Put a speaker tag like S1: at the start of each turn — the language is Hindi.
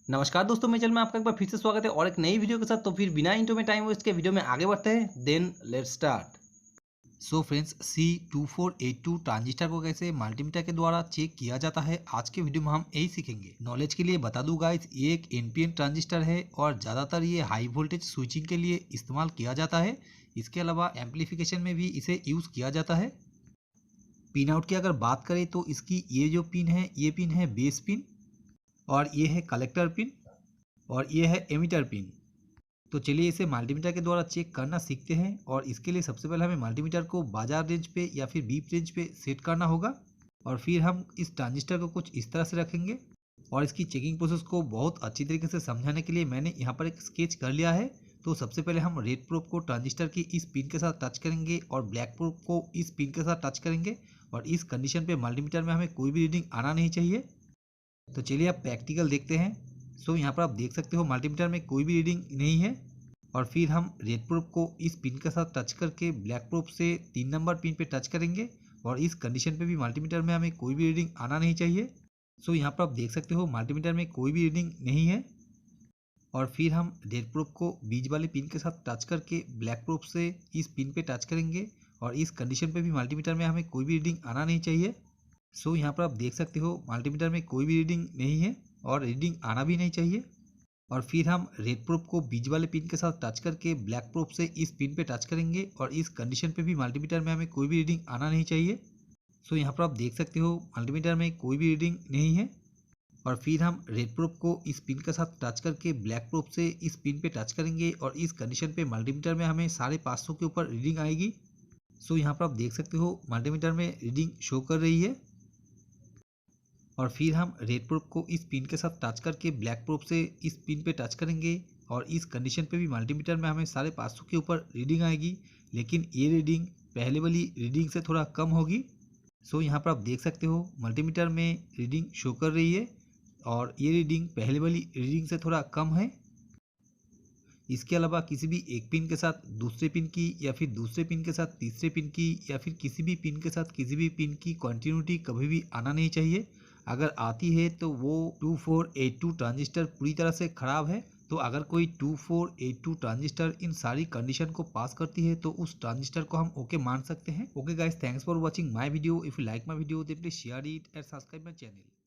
S1: नमस्कार दोस्तों, मेरे चैनल में आपका एक बार फिर से स्वागत है और एक नई वीडियो के साथ। तो फिर बिना इंट्रो में टाइम वेस्ट के वीडियो में आगे बढ़ते हैं। Then let's start. So friends, C2482 transistor को कैसे मल्टीमीटर के द्वारा चेक किया जाता है, आज के वीडियो में हम यही सीखेंगे। नॉलेज के लिए बता दूं गाइस, ये एक NPN ट्रांजिस्टर है और ज़्यादातर ये हाई वोल्टेज स्विचिंग के लिए इस्तेमाल किया जाता है। इसके अलावा एम्पलीफिकेशन में भी इसे यूज़ किया जाता है। पिन आउट की अगर बात करें तो इसकी ये जो पिन है, ये पिन है बेस पिन और ये है कलेक्टर पिन और ये है एमीटर पिन। तो चलिए इसे मल्टीमीटर के द्वारा चेक करना सीखते हैं। और इसके लिए सबसे पहले हमें मल्टीमीटर को बाजार रेंज पे या फिर बीप रेंज पे सेट करना होगा और फिर हम इस ट्रांजिस्टर को कुछ इस तरह से रखेंगे। और इसकी चेकिंग प्रोसेस को बहुत अच्छी तरीके से समझाने के लिए मैंने यहाँ पर एक स्केच कर लिया है। तो सबसे पहले हम रेड प्रोब को ट्रांजिस्टर की इस पिन के साथ टच करेंगे और ब्लैक प्रोब को इस पिन के साथ टच करेंगे। और इस कंडीशन पे मल्टीमीटर में हमें कोई भी रीडिंग आना नहीं चाहिए। तो चलिए आप प्रैक्टिकल देखते हैं। सो यहाँ पर आप देख सकते हो मल्टीमीटर में कोई भी रीडिंग नहीं है। और फिर हम रेड प्रोब को इस पिन के साथ टच करके ब्लैक प्रोब से 3 नंबर पिन पे टच करेंगे और इस कंडीशन पे भी मल्टीमीटर में हमें कोई भी रीडिंग आना नहीं चाहिए। सो यहाँ पर आप देख सकते हो मल्टीमीटर में कोई भी रीडिंग नहीं है। और फिर हम रेड प्रोब को बीच वाले पिन के साथ टच करके ब्लैक प्रोब से इस पिन पे टच करेंगे और इस कंडीशन पे भी मल्टीमीटर में हमें कोई भी रीडिंग आना नहीं चाहिए। सो यहाँ पर आप देख सकते हो मल्टीमीटर में कोई भी रीडिंग नहीं है और रीडिंग आना भी नहीं चाहिए। और फिर हम रेड प्रोब को बीच वाले पिन के साथ टच करके ब्लैक प्रोब से इस पिन पे टच करेंगे और इस कंडीशन पे भी मल्टीमीटर में हमें कोई भी रीडिंग आना नहीं चाहिए। सो यहाँ पर आप देख सकते हो मल्टीमीटर में कोई भी रीडिंग नहीं है। और फिर हम रेड प्रोब को इस पिन के साथ टच करके ब्लैक प्रोब से इस पिन पे टच करेंगे और इस कंडीशन पे मल्टीमीटर में हमें 550 के ऊपर रीडिंग आएगी। सो यहाँ पर आप देख सकते हो मल्टीमीटर में रीडिंग शो कर रही है। और फिर हम रेड प्रोब को इस पिन के साथ टच करके ब्लैक प्रोब से इस पिन पे टच करेंगे और इस कंडीशन पे भी मल्टीमीटर में हमें 550 के ऊपर रीडिंग आएगी, लेकिन ये रीडिंग पहले वाली रीडिंग से थोड़ा कम होगी। सो यहाँ पर आप देख सकते हो मल्टीमीटर में रीडिंग शो कर रही है और ये रीडिंग पहले वाली रीडिंग से थोड़ा कम है। इसके अलावा किसी भी एक पिन के साथ दूसरे पिन की या फिर दूसरे पिन के साथ तीसरे पिन की या फिर किसी भी पिन के साथ किसी भी पिन की कंटिन्यूटी कभी भी आना नहीं चाहिए। अगर आती है तो वो 2482 ट्रांजिस्टर पूरी तरह से ख़राब है। तो अगर कोई 2482 ट्रांजिस्टर इन सारी कंडीशन को पास करती है तो उस ट्रांजिस्टर को हम ओके मान सकते हैं। Okay guys, thanks for watching my video. If you like my video then please share it and subscribe my channel.